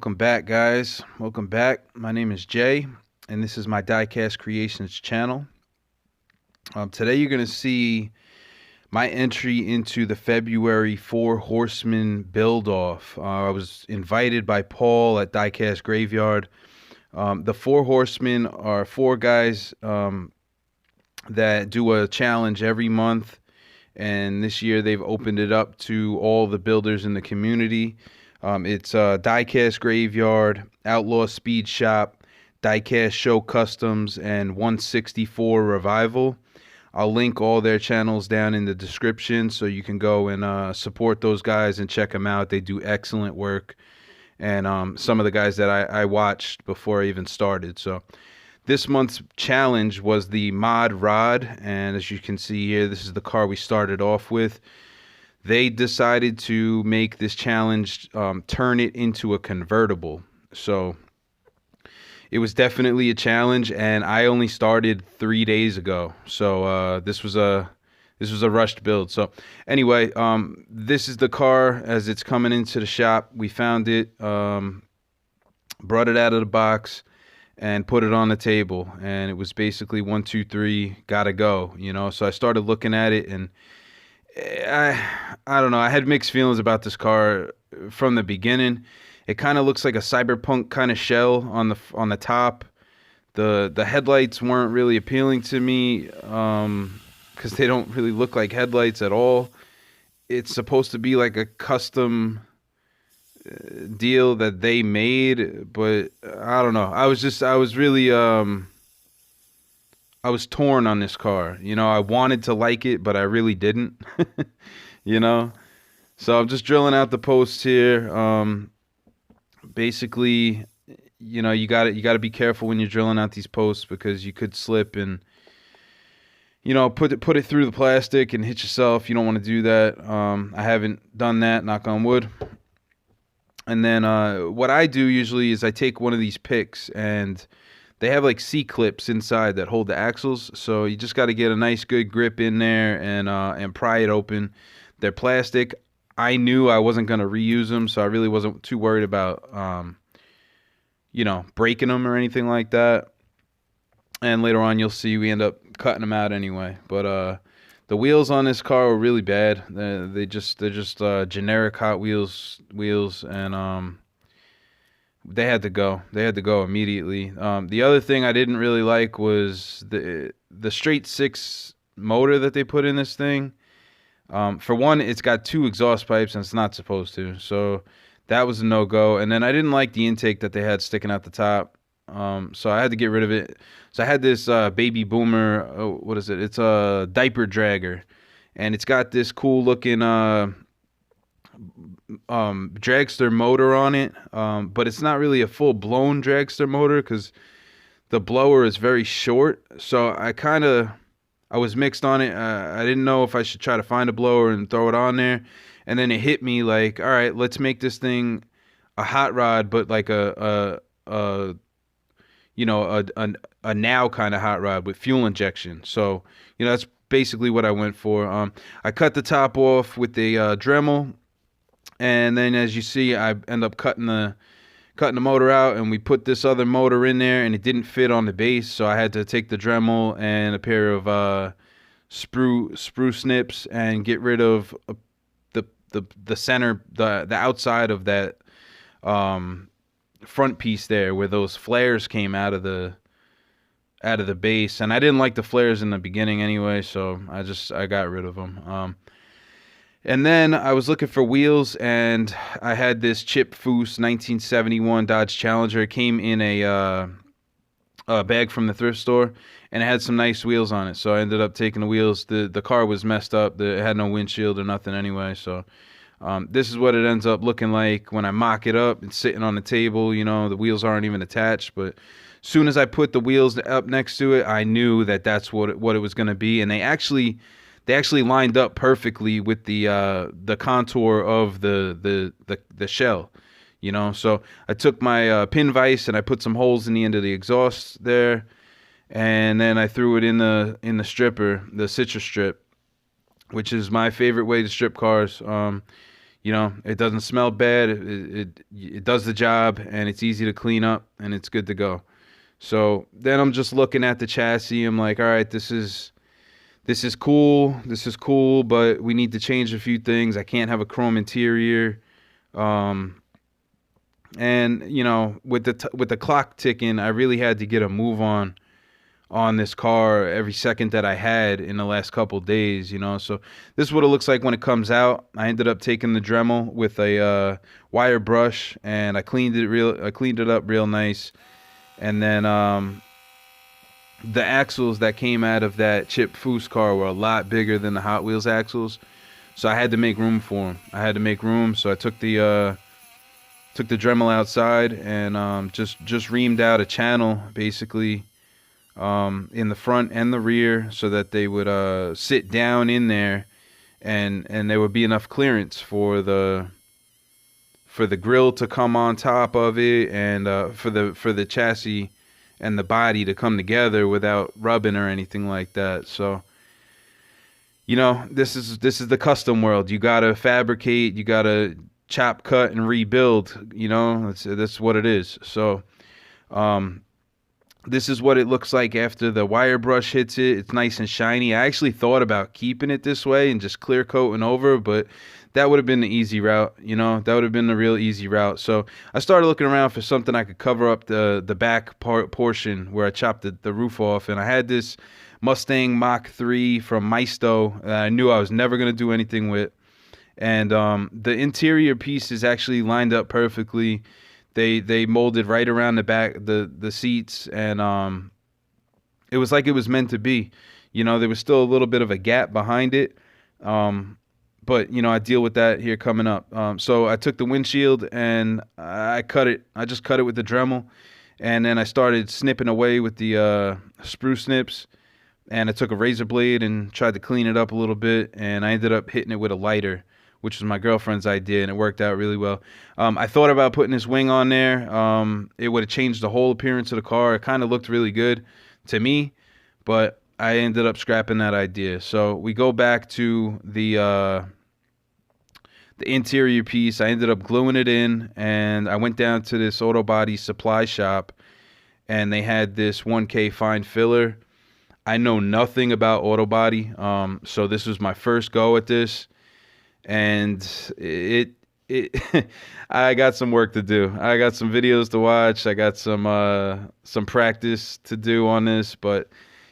Welcome back, guys. Welcome back. My name is Jay, and this is my Diecast Creations channel. Today you're going to see my entry into the February Four Horsemen Build Off. I was invited by Paul at Diecast Graveyard. The Four Horsemen are four guys that do a challenge every month, and this year they've opened it up to all the builders in the community. It's Diecast Graveyard, Outlaw Speed Shop, Diecast Show Customs, and 164 Revival. I'll link all their channels down in the description so you can go and support those guys and check them out. They do excellent work. And some of the guys that I watched before I even started. So this month's challenge was the Mod Rod. And as you can see here, this is the car we started off with. They decided to make this challenge, turn it into a convertible. So it was definitely a challenge, and I only started 3 days ago. So this was a rushed build. So anyway, this is the car as it's coming into the shop. We found it, brought it out of the box, and put it on the table. And it was basically 1, 2, 3, gotta go. You know. So I started looking at it, and I don't know. I had mixed feelings about this car from the beginning. It kind of looks like a cyberpunk kind of shell on the top. The headlights weren't really appealing to me because they don't really look like headlights at all. It's supposed to be like a custom deal that they made, but I don't know. I was really I was torn on this car. You know, I wanted to like it, but I really didn't. You know, so I'm just drilling out the posts here. Basically, you know, you got to be careful when you're drilling out these posts because you could slip and, you know, put it through the plastic and hit yourself. You don't want to do that. I haven't done that, knock on wood. And then what I do usually is I take one of these picks, and they have like C-clips inside that hold the axles. So you just got to get a nice good grip in there and pry it open. They're plastic. I knew I wasn't going to reuse them, so I really wasn't too worried about, you know, breaking them or anything like that. And later on, you'll see we end up cutting them out anyway. But the wheels on this car were really bad. They're just generic Hot Wheels wheels, and they had to go. They had to go immediately. The other thing I didn't really like was the straight 6 motor that they put in this thing. For one, it's got 2 exhaust pipes, and it's not supposed to. So that was a no-go. And then I didn't like the intake that they had sticking out the top. So I had to get rid of it. So I had this Baby Boomer, what is it? It's a diaper dragger. And it's got this cool-looking dragster motor on it. But it's not really a full-blown dragster motor because the blower is very short. So I was mixed on it. I didn't know if I should try to find a blower and throw it on there. And then it hit me like, all right, let's make this thing a hot rod, but like a now kind of hot rod with fuel injection. So, you know, that's basically what I went for. I cut the top off with a Dremel. And then as you see, I end up cutting the motor out, and we put this other motor in there, and it didn't fit on the base, so I had to take the Dremel and a pair of sprue snips and get rid of the center, the outside of that front piece there where those flares came out of the base. And I didn't like the flares in the beginning anyway, so I got rid of them. And then I was looking for wheels, and I had this Chip Foose 1971 Dodge Challenger. It came in a bag from the thrift store, and it had some nice wheels on it. So I ended up taking the wheels. The car was messed up. It had no windshield or nothing anyway. So this is what it ends up looking like when I mock it up. It's sitting on the table. You know, the wheels aren't even attached. But as soon as I put the wheels up next to it, I knew that that's what it was going to be. And they actually lined up perfectly with the contour of the shell, you know. So I took my pin vise and I put some holes in the end of the exhaust there, and then I threw it in the stripper, the citrus strip, which is my favorite way to strip cars. you know, it doesn't smell bad. It does the job, and it's easy to clean up, and it's good to go. So then I'm just looking at the chassis. I'm like, all right, this is cool. This is cool, but we need to change a few things. I can't have a chrome interior. And you know, with the clock ticking, I really had to get a move on this car every second that I had in the last couple days, you know. So this is what it looks like when it comes out. I ended up taking the Dremel with a wire brush, and I cleaned it up real nice. And then the axles that came out of that Chip Foose car were a lot bigger than the Hot Wheels axles, so I had to make room for them. I had to make room, so I took the Dremel outside and just reamed out a channel basically in the front and the rear, so that they would sit down in there, and there would be enough clearance for the grill to come on top of it, and for the chassis and the body to come together without rubbing or anything like that. So, you know, this is the custom world. You gotta fabricate, you gotta chop, cut, and rebuild. You know, that's what it is. So, this is what it looks like after the wire brush hits it. It's nice and shiny. I actually thought about keeping it this way and just clear coating over, but that would have been the easy route, you know. That would have been the real easy route. So I started looking around for something I could cover up the back portion where I chopped the roof off. And I had this Mustang Mach 3 from Maisto that I knew I was never going to do anything with. And the interior piece is actually lined up perfectly. They molded right around the back, the seats, and it was like it was meant to be. You know, there was still a little bit of a gap behind it. But, you know, I deal with that here coming up. So I took the windshield and I cut it. I just cut it with the Dremel. And then I started snipping away with the sprue snips. And I took a razor blade and tried to clean it up a little bit. And I ended up hitting it with a lighter, which was my girlfriend's idea, and it worked out really well. I thought about putting this wing on there. It would have changed the whole appearance of the car. It kind of looked really good to me, but I ended up scrapping that idea. So we go back to the interior piece. I ended up gluing it in, and I went down to this auto body supply shop, and they had this 1K fine filler. I know nothing about auto body, so this was my first go at this, and it I got some work to do. I got some videos to watch. I got some practice to do on this, but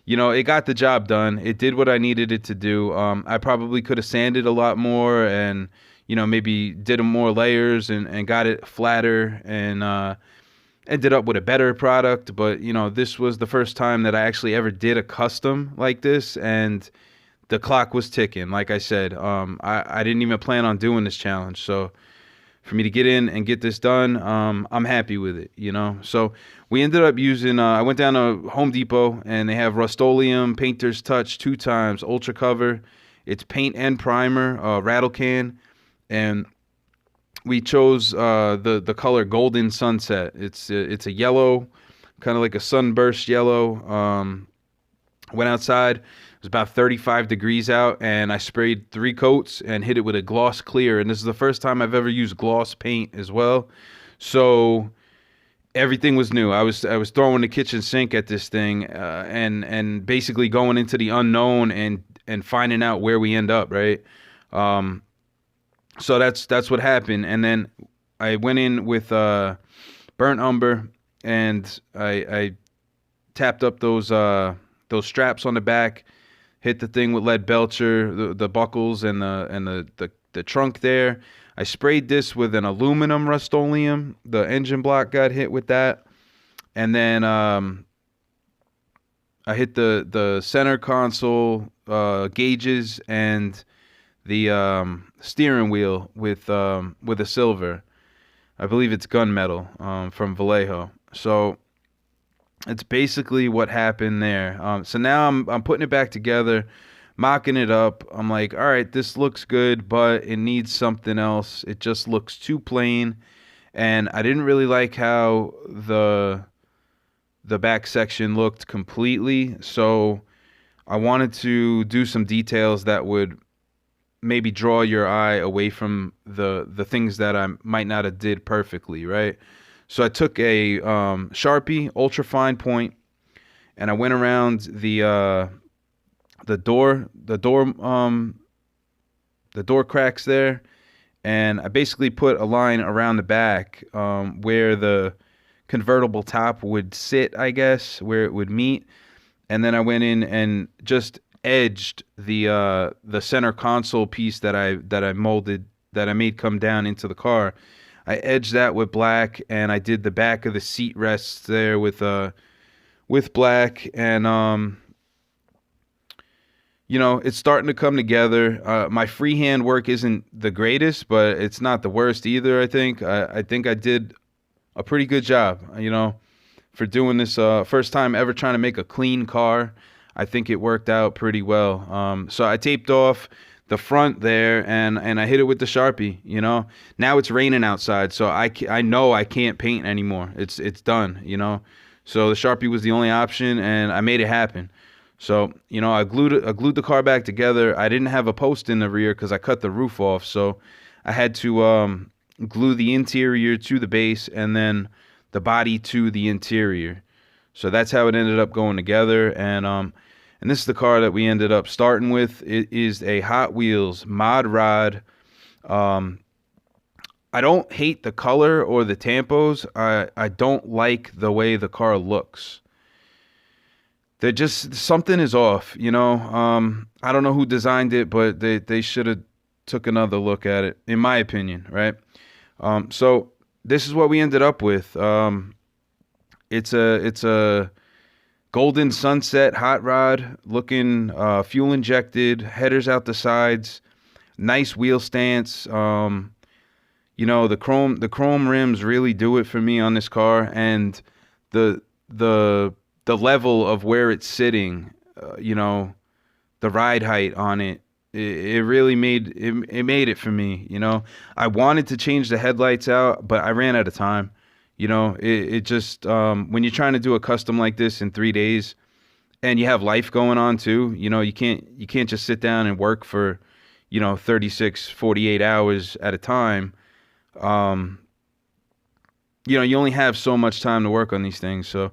you know, it got the job done. It did what I needed it to do. I probably could have sanded a lot more, and you know, maybe did more layers and got it flatter, and ended up with a better product. But you know, this was the first time that I actually ever did a custom like this, and the clock was ticking. Like I said, I didn't even plan on doing this challenge, so for me to get in and get this done, I'm happy with it, you know. So we ended up using, I went down to Home Depot, and they have Rust-Oleum Painter's Touch 2x Ultra Cover. It's paint and primer, rattle can, and we chose the color Golden Sunset. It's a yellow, kind of like a sunburst yellow. Went outside. It was about 35 degrees out, and I sprayed 3 coats and hit it with a gloss clear. And this is the first time I've ever used gloss paint as well. So everything was new. I was throwing the kitchen sink at this thing, and basically going into the unknown and finding out where we end up, right? So that's what happened. And then I went in with burnt umber, and I tapped up those straps on the back, hit the thing with lead belcher, the buckles and the trunk there. I sprayed this with an aluminum Rust-Oleum. The engine block got hit with that, and then I hit the center console gauges and the steering wheel with a silver. I believe it's gunmetal from Vallejo. So it's basically what happened there. So now I'm putting it back together, mocking it up. I'm like, all right, this looks good, but it needs something else. It just looks too plain, and I didn't really like how the back section looked completely. So I wanted to do some details that would maybe draw your eye away from the things that I might not have did perfectly, right? So I took a Sharpie ultra fine point, and I went around the door cracks there, and I basically put a line around the back where the convertible top would sit, I guess, where it would meet, and then I went in and just edged the center console piece that I molded, that I made come down into the car. I edged that with black, and I did the back of the seat rests there with black, and it's starting to come together. My freehand work isn't the greatest, but it's not the worst either. I think I did a pretty good job, for doing this first time ever trying to make a clean car. I think it worked out pretty well. So I taped off the front there, and I hit it with the Sharpie. Now it's raining outside, so I know I can't paint anymore. It's done. So the Sharpie was the only option, and I made it happen. So I glued the car back together. I didn't have a post in the rear because I cut the roof off, so I had to glue the interior to the base and then the body to the interior. So that's how it ended up going together. And this is the car that we ended up starting with. It is a Hot Wheels Mod Rod. I don't hate the color or the tampos. I don't like the way the car looks. They're just, something is off, I don't know who designed it, but they should have took another look at it, in my opinion, right? So this is what we ended up with. It's a golden sunset hot rod looking, fuel injected, headers out the sides, nice wheel stance. The chrome rims really do it for me on this car, and the level of where it's sitting, the ride height on it, it really made it for me. I wanted to change the headlights out, but I ran out of time. It just, when you're trying to do a custom like this in 3 days, and you have life going on too, you can't just sit down and work for, 36, 48 hours at a time. You only have so much time to work on these things. So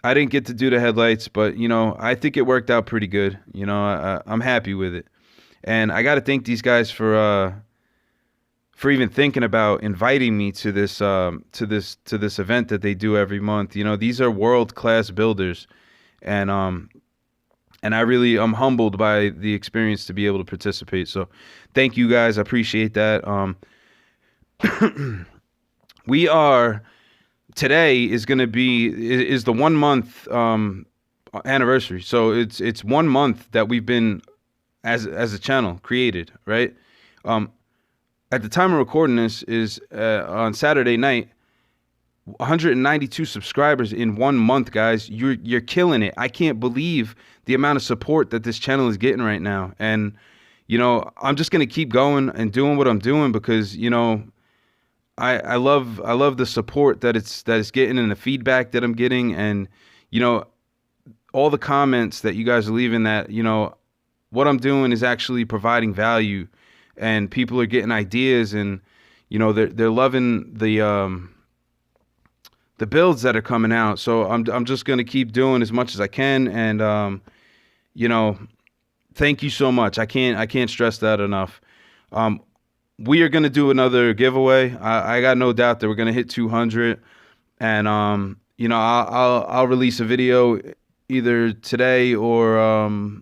I didn't get to do the headlights, but, I think it worked out pretty good. I'm happy with it. And I got to thank these guys for even thinking about inviting me to this event that they do every month. These are world-class builders, and I'm humbled by the experience to be able to participate. So thank you guys. I appreciate that. Today is going to be the 1 month anniversary. So it's 1 month that we've been as a channel created, right? At the time of recording this is on Saturday night. 192 subscribers in 1 month, guys. You're killing it. I can't believe the amount of support that this channel is getting right now. And I'm just gonna keep going and doing what I'm doing because I love the support that it's getting and the feedback that I'm getting, and all the comments that you guys are leaving, that what I'm doing is actually providing value, and people are getting ideas, and they're loving the builds that are coming out. So I'm just gonna keep doing as much as I can, and thank you so much. I can't stress that enough. We are gonna do another giveaway. I got no doubt that we're gonna hit 200, and I'll release a video either today or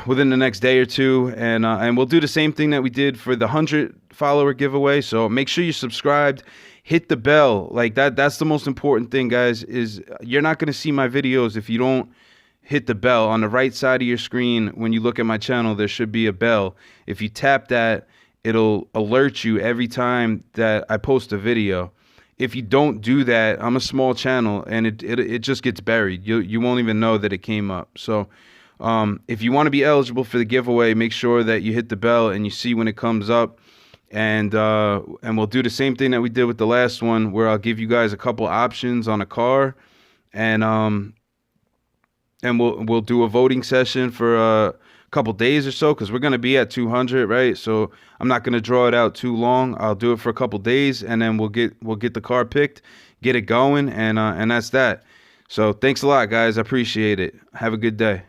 within the next day or two, and we'll do the same thing that we did for the 100 follower giveaway. So make sure you're subscribed, hit the bell. Like that's the most important thing, guys, is you're not going to see my videos if you don't hit the bell. On the right side of your screen, when you look at my channel, there should be a bell. If you tap that, it'll alert you every time that I post a video. If you don't do that, I'm a small channel, and it just gets buried. You won't even know that it came up. So if you want to be eligible for the giveaway, make sure that you hit the bell and you see when it comes up, and we'll do the same thing that we did with the last one, where I'll give you guys a couple options on a car, and we'll do a voting session for couple days or so, because we're going to be at 200, right? So I'm not going to draw it out too long. I'll do it for a couple days, and then we'll get the car picked, get it going, and that's that. So thanks a lot, guys. I appreciate it. Have a good day.